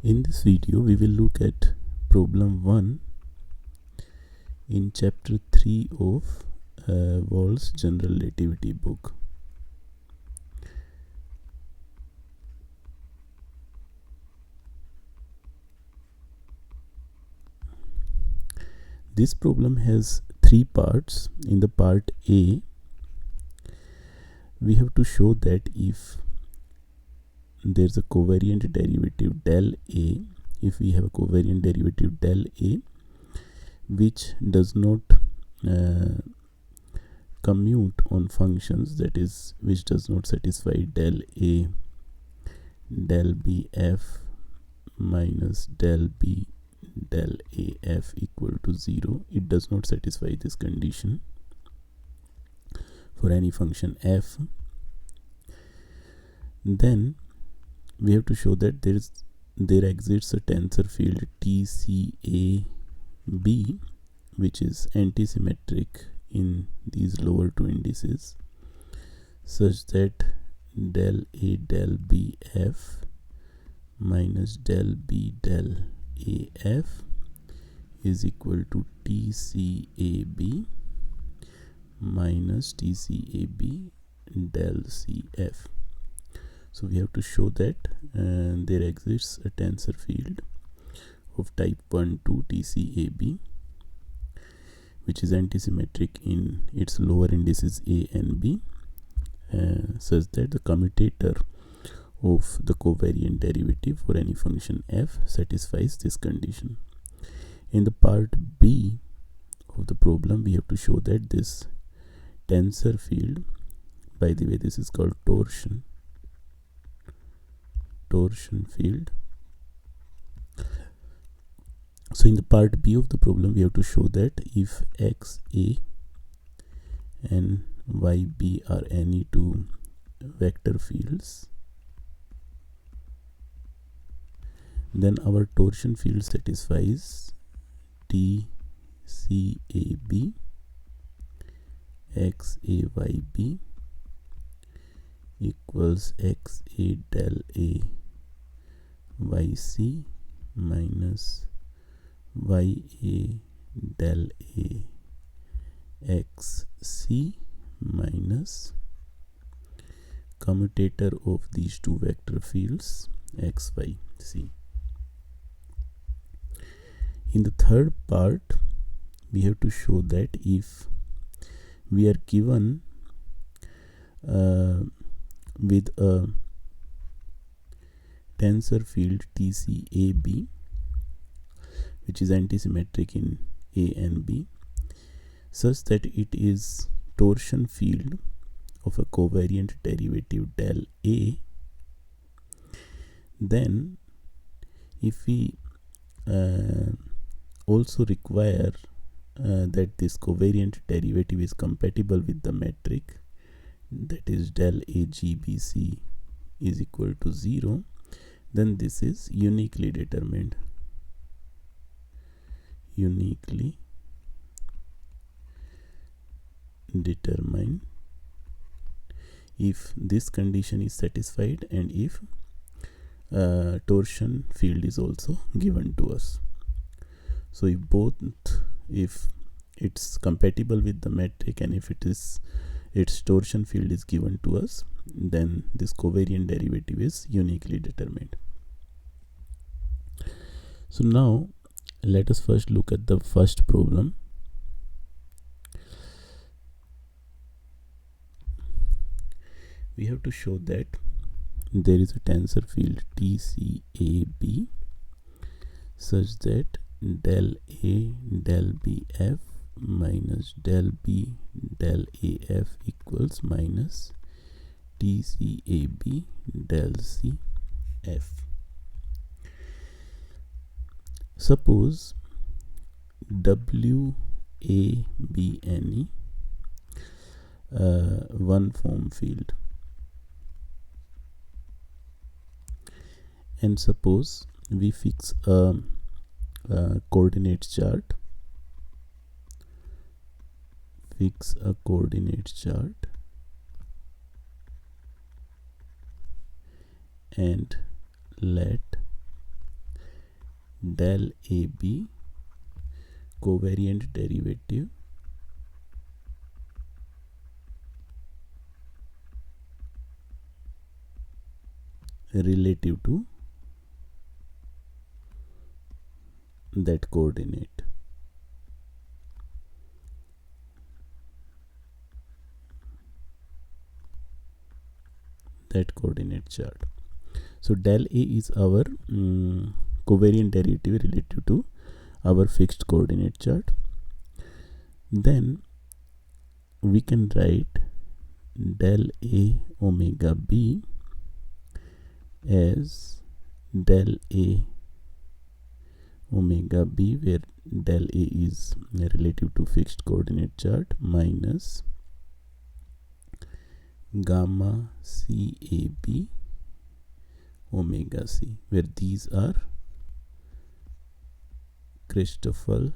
In this video, we will look at problem 1 in chapter 3 of Wald's General Relativity book. This problem has 3 parts. In the part A, we have to show that if there's a covariant derivative del A, if we have a covariant derivative del A which does not commute on functions, that is, which does not satisfy del A del BF minus del B del AF equal to 0, it does not satisfy this condition for any function f, then we have to show that there exists a tensor field TCAB which is antisymmetric in these lower two indices, such that del A del BF minus del B del AF is equal to TCAB minus TCAB del CF. So we have to show that there exists a tensor field of type 1 to TCAB which is antisymmetric in its lower indices A and B, such that the commutator of the covariant derivative for any function f satisfies this condition. In the part B of the problem, we have to show that this tensor field, by the way, this is called torsion field. So in the part B of the problem, we have to show that if XA and YB are any two vector fields, then our torsion field satisfies TCAB XAYB equals XA del A YC minus YA del A XC minus commutator of these two vector fields XYC. In the third part, we have to show that if we are given with a tensor field TCAB which is antisymmetric in A and B, such that it is torsion field of a covariant derivative del A, then if we also require that this covariant derivative is compatible with the metric, that is del AGBC is equal to 0, then this is uniquely determined. If this condition is satisfied and if torsion field is also given to us. So if it's compatible with the metric and if its torsion field is given to us, then this covariant derivative is uniquely determined. So now let us first look at the first problem. We have to show that there is a tensor field TCAB such that del A del BF minus del B del AF equals minus TCAB del CF. Suppose WABNE one form field, and suppose we fix a coordinate chart, and let del AB covariant derivative relative to that coordinate. That coordinate chart. So del A is our covariant derivative relative to our fixed coordinate chart. Then we can write del A omega B as del A omega B, where del A is relative to fixed coordinate chart, minus gamma CAB omega C, where these are Christoffel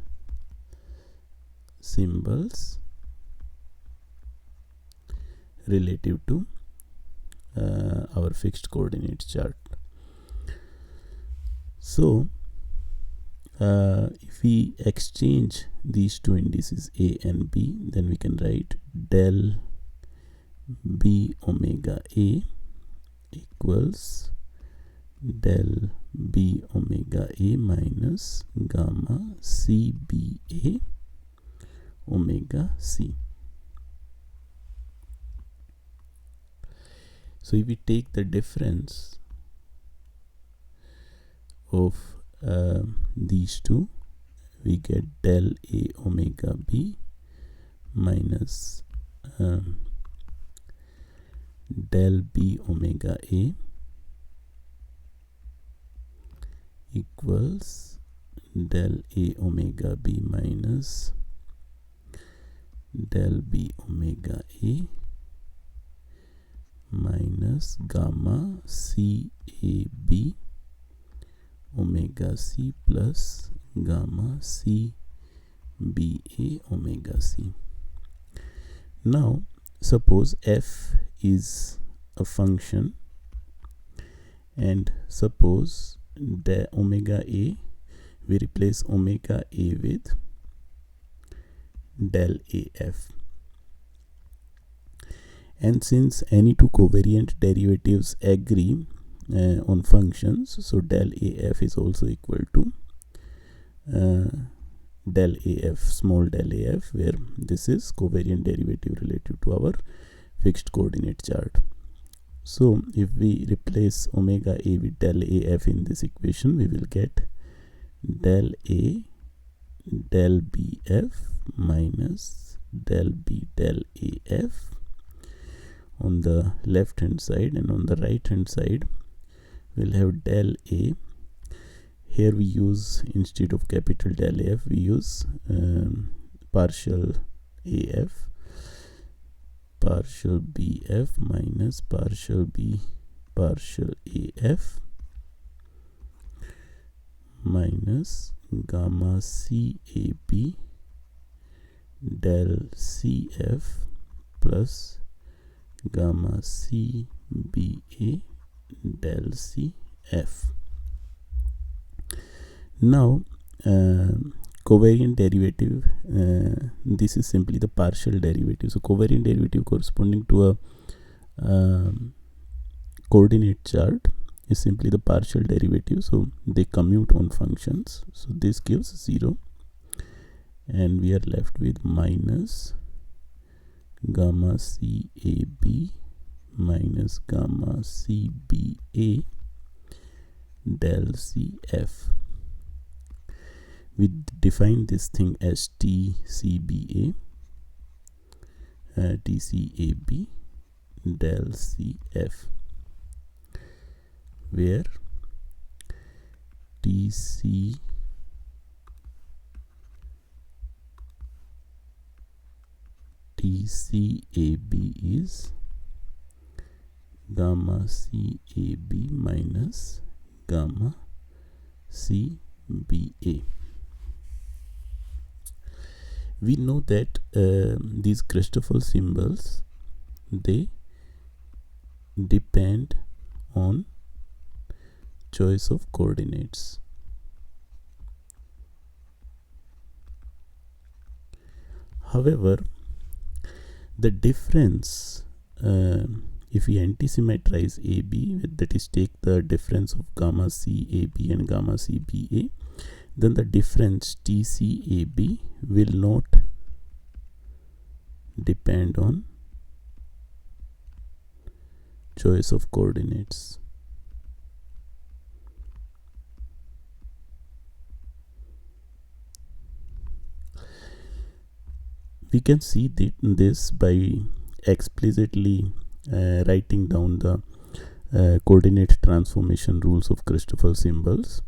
symbols relative to our fixed coordinate chart. So if we exchange these two indices A and B, then we can write del B omega A equals del B omega A minus gamma CBA omega C. So if we take the difference of these two, we get del A omega B minus del B omega A equals del A omega B minus del B omega A minus gamma CAB omega C plus gamma CBA omega C. Now suppose f is a function, and suppose the omega A, we replace omega A with del AF. And since any two covariant derivatives agree on functions, so del AF is also equal to del AF, small del AF, where this is covariant derivative relative to our fixed coordinate chart. So if we replace omega A with del AF in this equation, we will get del A del BF minus del B del AF on the left hand side, and on the right hand side we'll have del A. Here we use, instead of capital del AF, we use partial AF, partial BF minus partial B partial AF minus gamma CAB del CF plus gamma CBA del CF. Now covariant derivative, this is simply the partial derivative. So covariant derivative corresponding to a coordinate chart is simply the partial derivative, so they commute on functions. So this gives 0, and we are left with minus gamma CAB minus gamma CBA del CF. We define this thing as TCBA, TCAB del CF, where TCAB is gamma CAB minus gamma CBA. We know that these Christoffel symbols, they depend on choice of coordinates. However, the difference, if we anti-symmetrize AB, that is take the difference of gamma CAB and gamma CBA, then the difference TCAB will not depend on choice of coordinates. We can see this by explicitly writing down the coordinate transformation rules of Christoffel symbols,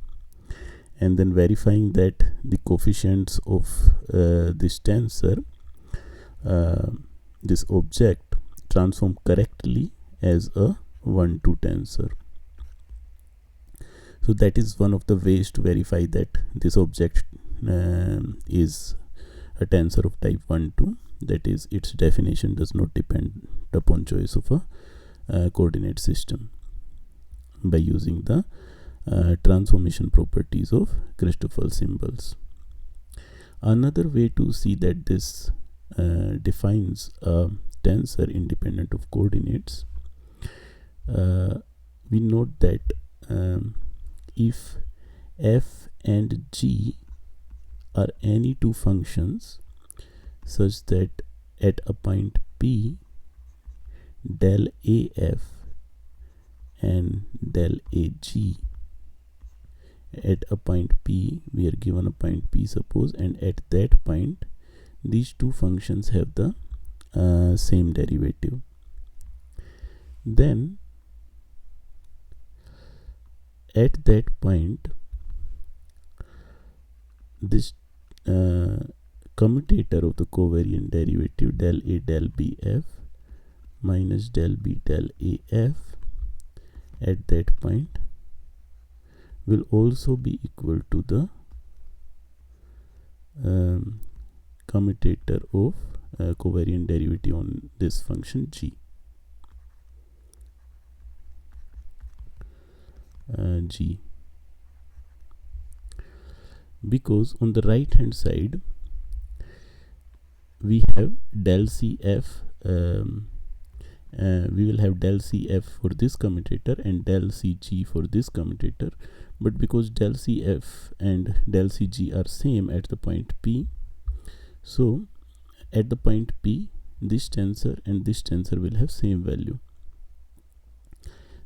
and then verifying that the coefficients of this tensor, this object, transform correctly as a 1-2 tensor. So that is one of the ways to verify that this object is a tensor of type 1-2, that is, its definition does not depend upon choice of a coordinate system, by using the transformation properties of Christoffel symbols. Another way to see that this defines a tensor independent of coordinates, we note that if f and g are any two functions such that at a point P, del AF and del AG, at a point P, we are given a point P, suppose, and at that point these two functions have the same derivative, then at that point this commutator of the covariant derivative del A del BF minus del B del AF at that point will also be equal to the commutator of covariant derivative on this function g. Because on the right hand side we have del CF, we will have del CF for this commutator and del CG for this commutator, but because del CF and del CG are same at the point P, so at the point P this tensor and this tensor will have same value.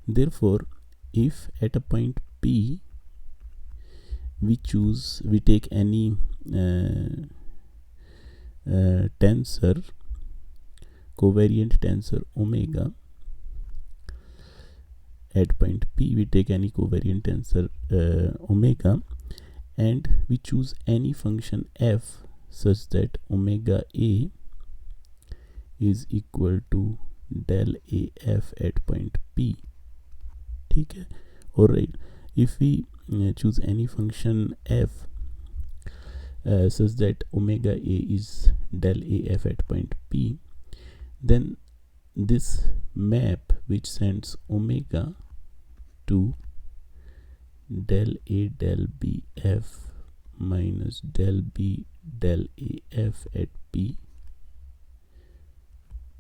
Therefore, if at a point P we take any tensor, covariant tensor omega, at point P we take any covariant tensor omega, and we choose any function f such that omega A is equal to del AF at point P. Okay. Alright, if we choose any function f such that omega A is del AF at point P, then this map which sends omega to del A del BF minus del B del AF at P,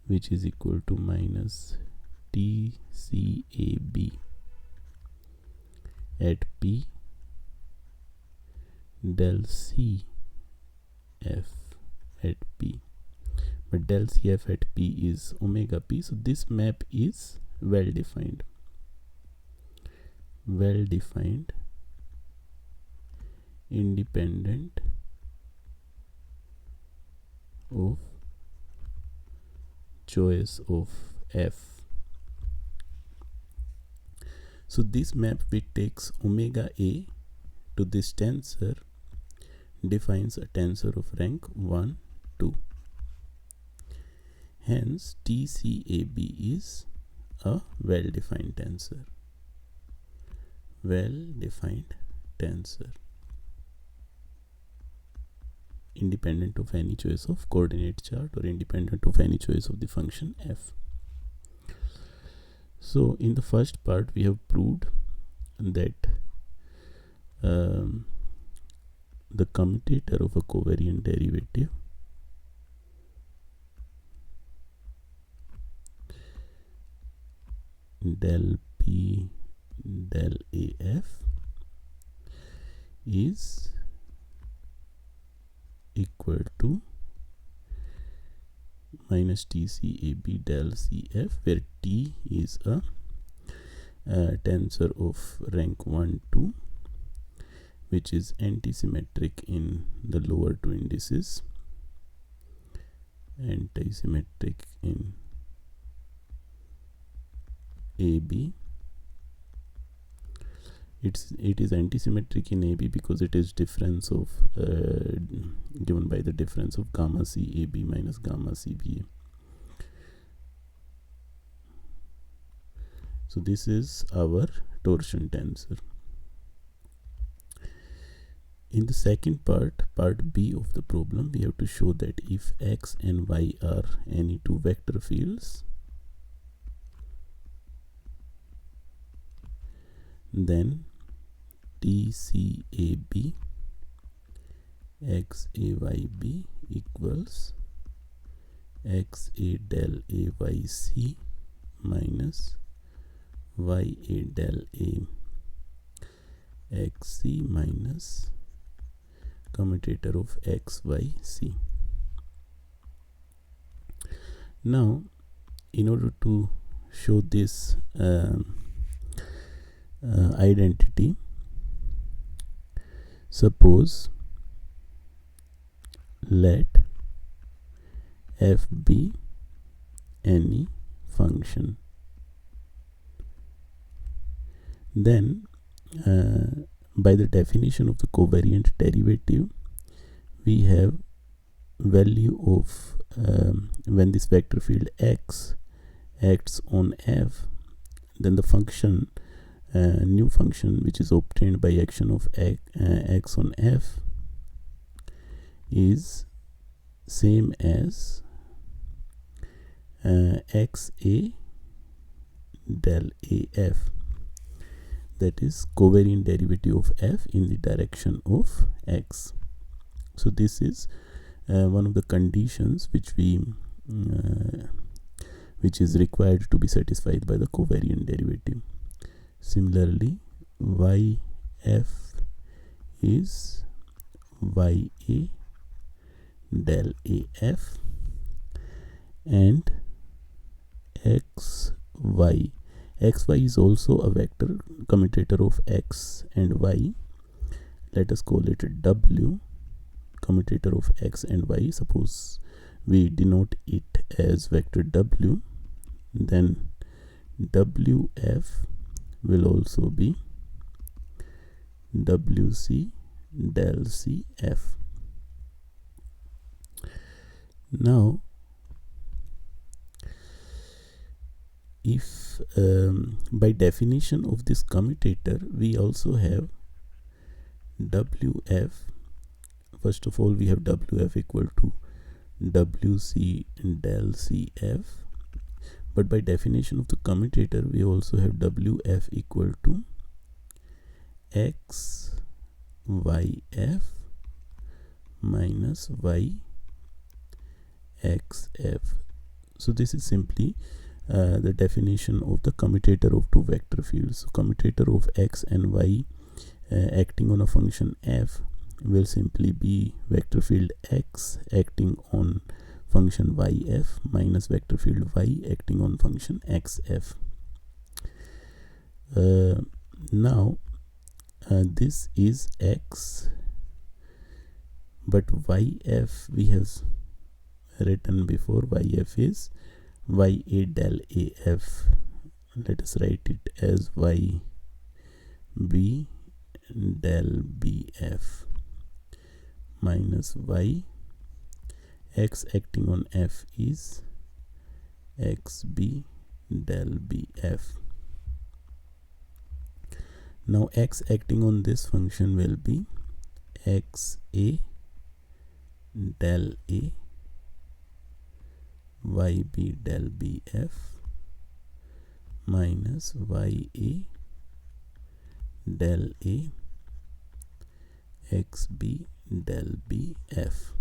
which is equal to minus TCAB at P del CF at P, but del CF at P is omega P, so this map is well defined, independent of choice of f. So this map which takes omega A to this tensor defines a tensor of rank 1, 2. Hence TCAB is a well-defined tensor. Independent of any choice of coordinate chart or independent of any choice of the function f. So in the first part we have proved that the commutator of a covariant derivative del p del af is equal to minus TCAB del CF, where T is a tensor of rank 1, 2, which is antisymmetric in the lower two indices, antisymmetric in AB. It is antisymmetric in AB because it is difference of given by the difference of gamma CAB minus gamma CBA. So this is our torsion tensor. In the second part B of the problem, we have to show that if x and y are any two vector fields, then TCAB XAYB equals XA del AYC minus YA del A XC minus commutator of XYC. Now, in order to show this identity, suppose let f be any function, then by the definition of the covariant derivative, we have value of when this vector field x acts on f, then the function new function which is obtained by action of x on f is same as xa del af, that is covariant derivative of f in the direction of x. So this is one of the conditions which is required to be satisfied by the covariant derivative. Similarly, yf is ya del af, and xy is also a vector commutator of x and y. Let us call it w, commutator of x and y. Suppose we denote it as vector w, then wf will also be wc del cf. Now, if by definition of this commutator we also have wf, first of all we have wf equal to wc del cf, but by definition of the commutator we also have wf equal to x yf minus y xf. So this is simply the definition of the commutator of two vector fields. So commutator of x and y acting on a function f will simply be vector field x acting on function yf minus vector field y acting on function xf. Now this is x, but yf we have written before, yf is ya del af. Let us write it as yb del bf minus y. X acting on f is xb del bf. Now x acting on this function will be xa del a yb del bf minus ya del a xb del bf.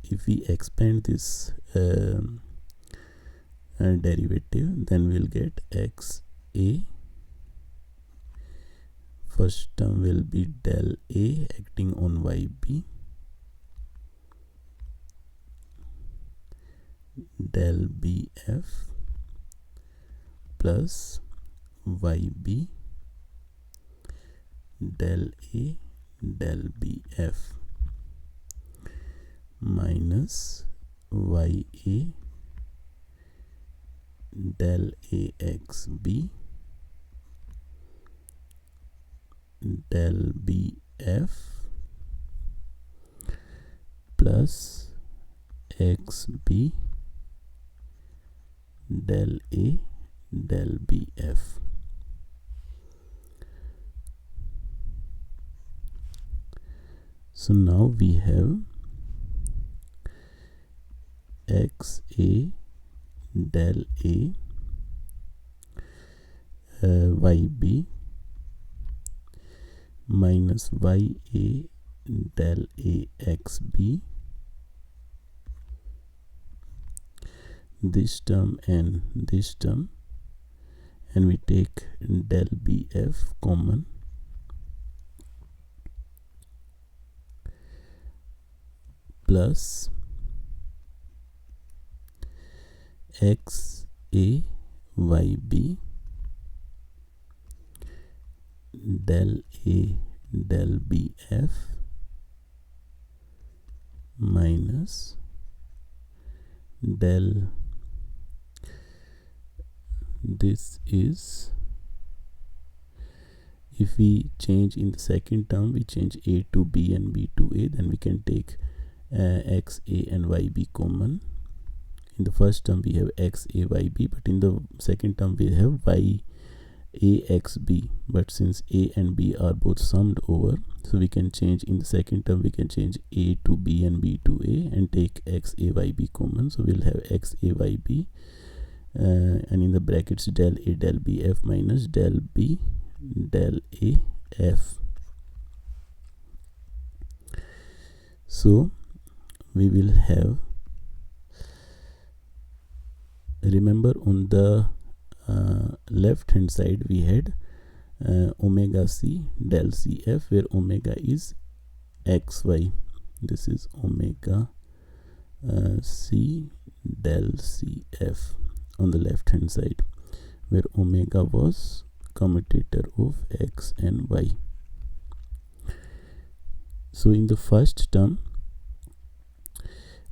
If we expand this derivative, then we'll get xa. First term will be del a acting on yb, del bf plus yb del a del bf minus ya del axb del bf plus xb del a del bf. So now we have xa del a yb minus ya del axb, this term and this term, and we take del bf common, plus xa yb del a del bf minus del, this is, if we change in the second term, we change a to b and b to a, then we can take xa and yb common. In the first term we have xa yb, but in the second term we have axb, but since a and b are both summed over, so we can change in the second term, we can change a to b and b to a and take xa yb common. So we'll have xa yb and in the brackets del a del bf minus del b del a f. So we will have, remember on the left hand side we had omega c del cf, where omega is xy. This is omega c del cf on the left hand side, where omega was commutator of x and y. So in the first term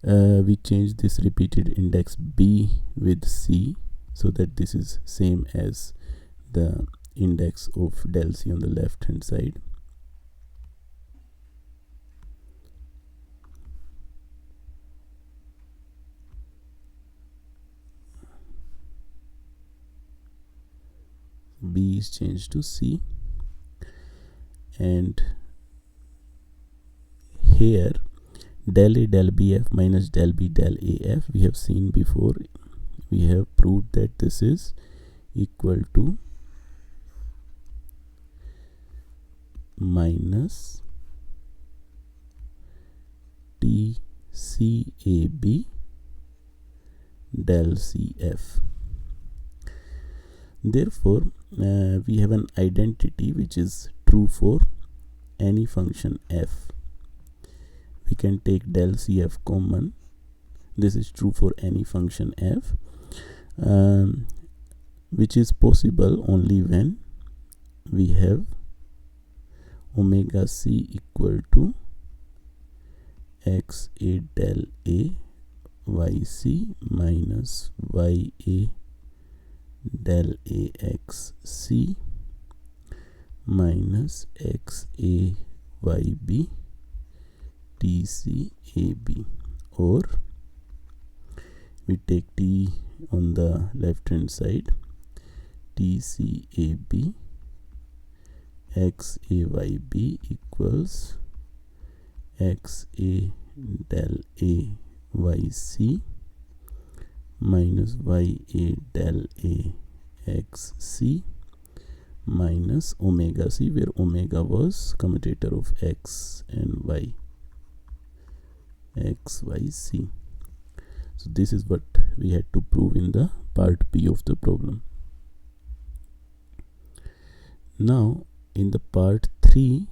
we change this repeated index b with c, so that this is same as the index of del c on the left hand side. B is changed to c, and here del a del bf minus del b del af, we have seen before, we have proved that this is equal to minus tcab del cf. Therefore we have an identity which is true for any function f. We can take del cf common. This is true for any function f, which is possible only when we have omega c equal to xa del a yc minus ya del axc minus xa yb tcab, or we take t on the left hand side, tcab xayb equals xa del a yc minus ya del a xc minus omega c, where omega was commutator of x and y, xyc. So this is what we had to prove in the part B of the problem. Now in the part 3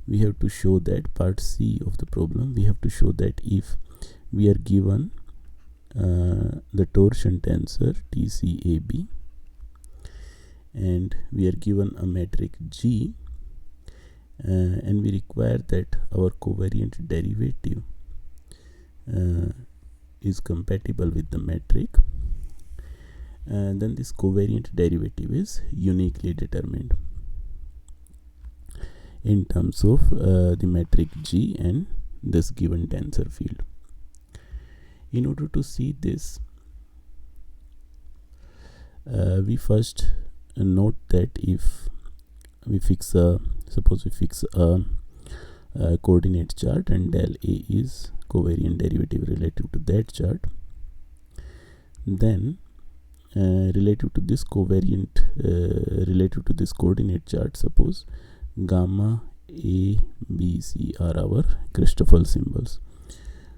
we have to show that part C of the problem, we have to show that if we are given the torsion tensor TCAB and we are given a metric G and we require that our covariant derivative is compatible with the metric, then this covariant derivative is uniquely determined in terms of the metric G and this given tensor field. In order to see this, we first note that if we fix suppose we fix a coordinate chart and del A is covariant derivative relative to that chart, then relative to this coordinate chart, suppose gamma, A, B, C are our Christoffel symbols.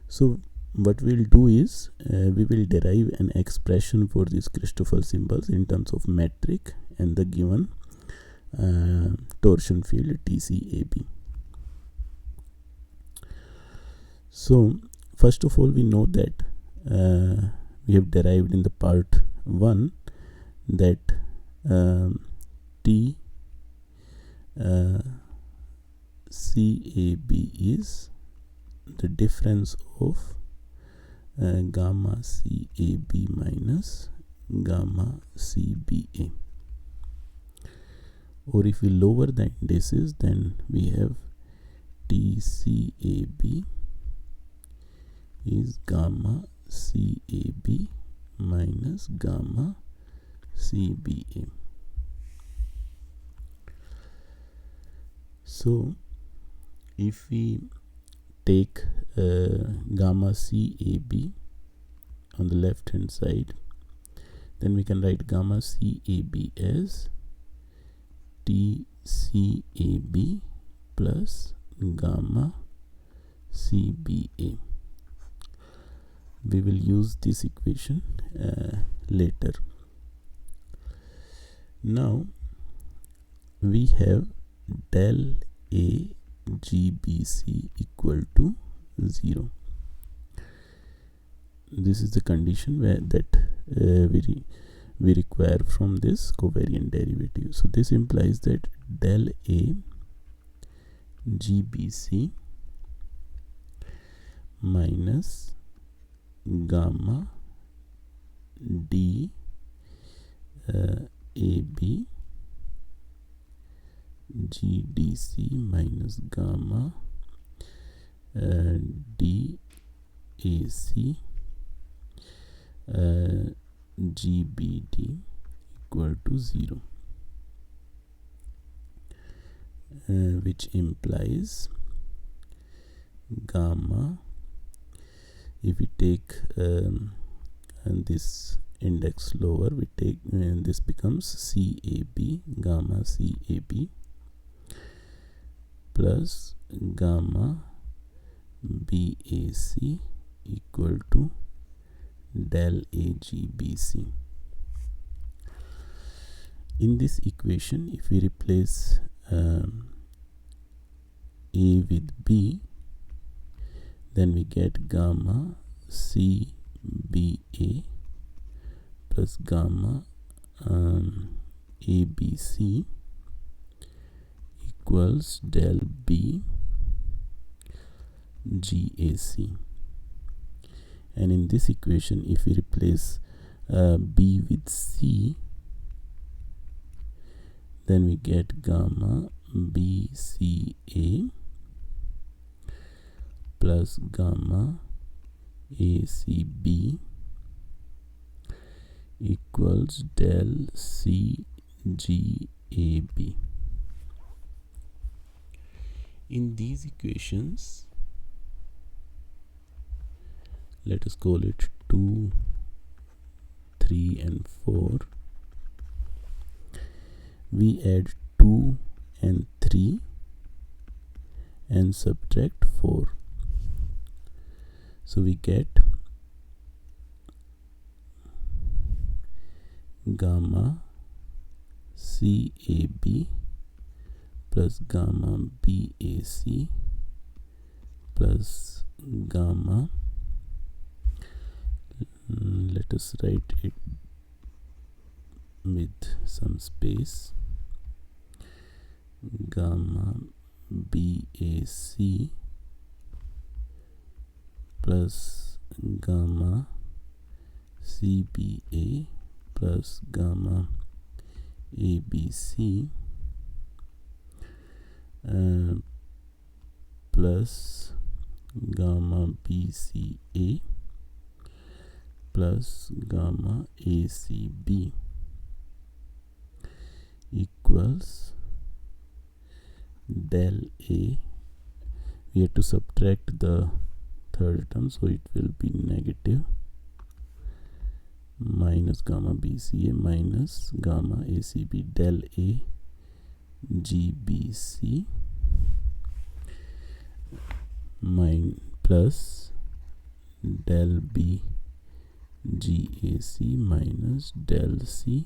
So what we'll do is we will derive an expression for these Christoffel symbols in terms of metric and the given torsion field TCAB. So first of all, we know that we have derived in the part 1 that TCAB is the difference of gamma CAB minus gamma CBA. Or if we lower the indices, then we have TCAB is gamma CAB minus gamma CBA. So if we take gamma CAB on the left hand side, then we can write gamma CAB as TCAB plus gamma CBA. We will use this equation later. Now we have del A GBC equal to 0. This is the condition that we require from this covariant derivative. So this implies that del A GBC minus gamma D AB GDC minus gamma DAC GBD equal to 0, which implies gamma, if we take this index lower, we take this becomes CAB, gamma CAB plus gamma BAC equal to del AGBC. In this equation, if we replace A with B, then we get gamma CBA plus gamma ABC equals del B GAC. And in this equation, if we replace B with C, then we get gamma BCA plus gamma ACB equals del CGAB. In these equations, let us call it 2, 3 and 4. We add 2 and 3 and subtract 4. So we get gamma CAB plus gamma BAC plus gamma, let us write it with some space, gamma BAC plus gamma CBA plus gamma ABC plus gamma BCA plus gamma ACB equals del A. We have to subtract the third term, so it will be negative, minus gamma BCA minus gamma ACB, del A GBC plus del B GAC minus del C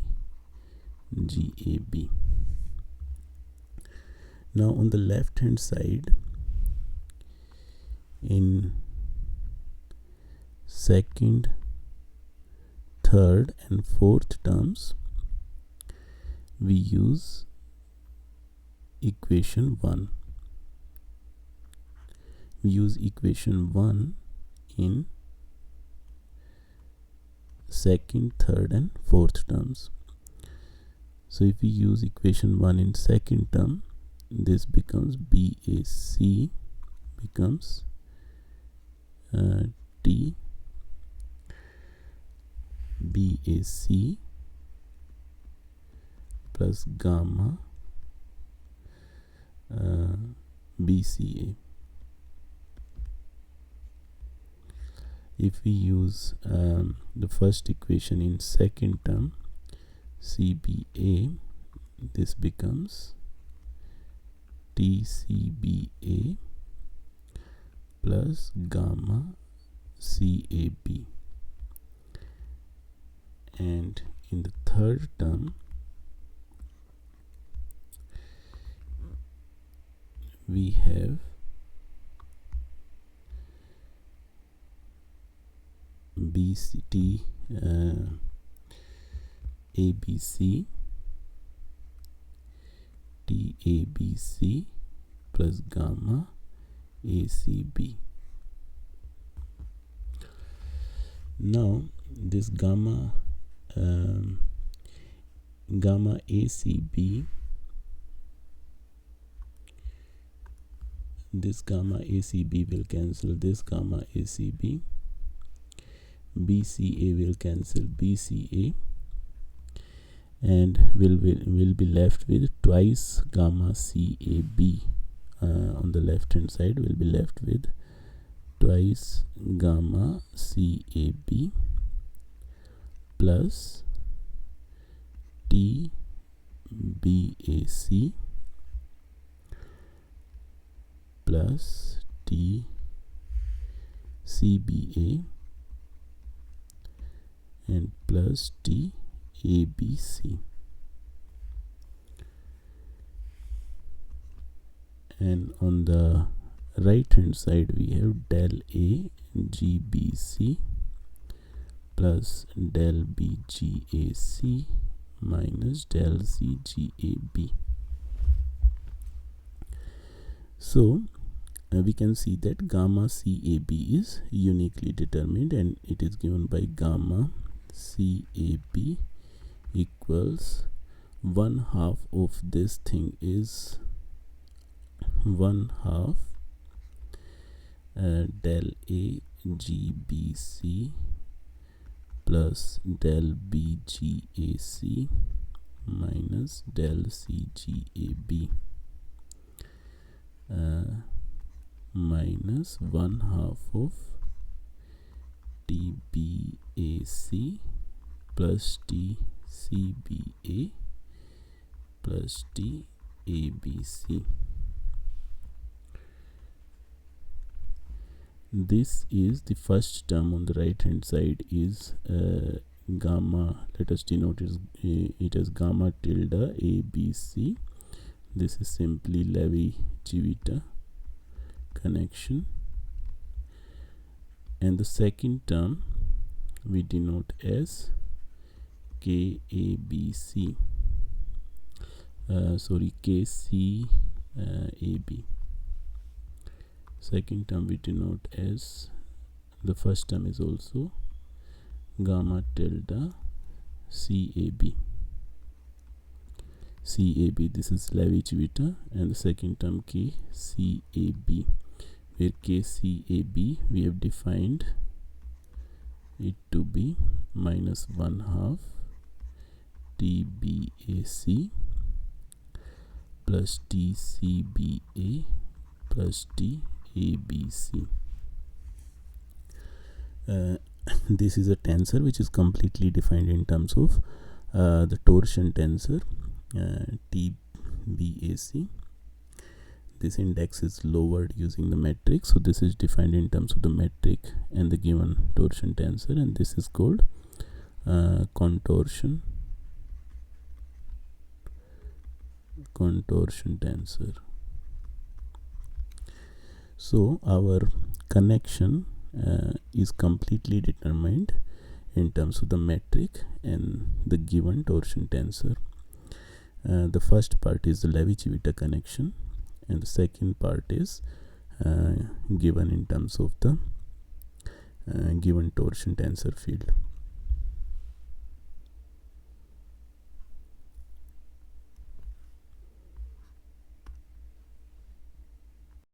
GAB. Now on the left hand side, in second, third and fourth terms, we use equation 1. We use equation 1 in second, third and fourth terms. So if we use equation 1 in second term, this becomes BAC becomes T BAC plus gamma BCA. If we use the first equation in second term, CBA, this becomes TCBA plus gamma CAB. And in the third term, we have BCT ABC TABC plus gamma ACB. Now this gamma ACB, this gamma ACB will cancel this gamma ACB, BCA will cancel BCA, and will be left with twice gamma CAB. On the left hand side, will be left with twice gamma CAB plus TBAC plus TCBA and plus TABC. And on the right hand side, we have del A GBC plus del B GAC minus del C GAB. So we can see that gamma CAB is uniquely determined, and it is given by gamma CAB equals 1/2 of this thing is 1/2 del A GBC plus del B GAC minus del C GAB minus 1/2 of TBAC plus TCBA plus TABC. This is the first term on the right hand side is gamma, let us denote it as gamma tilde ABC. This is simply Levi-Civita connection, and the second term we denote as KABC, KCAB. Second term we denote as, the first term is also gamma tilde CAB. This is Levi-Civita, and the second term KCAB, where KCAB we have defined it to be minus 1/2 TBAC plus TCBA plus TABC. This is a tensor which is completely defined in terms of the torsion tensor TBAC. This index is lowered using the metric, so this is defined in terms of the metric and the given torsion tensor, and this is called contortion tensor. So our connection is completely determined in terms of the metric and the given torsion tensor. The first part is the Levi-Civita connection, and the second part is given in terms of the given torsion tensor field.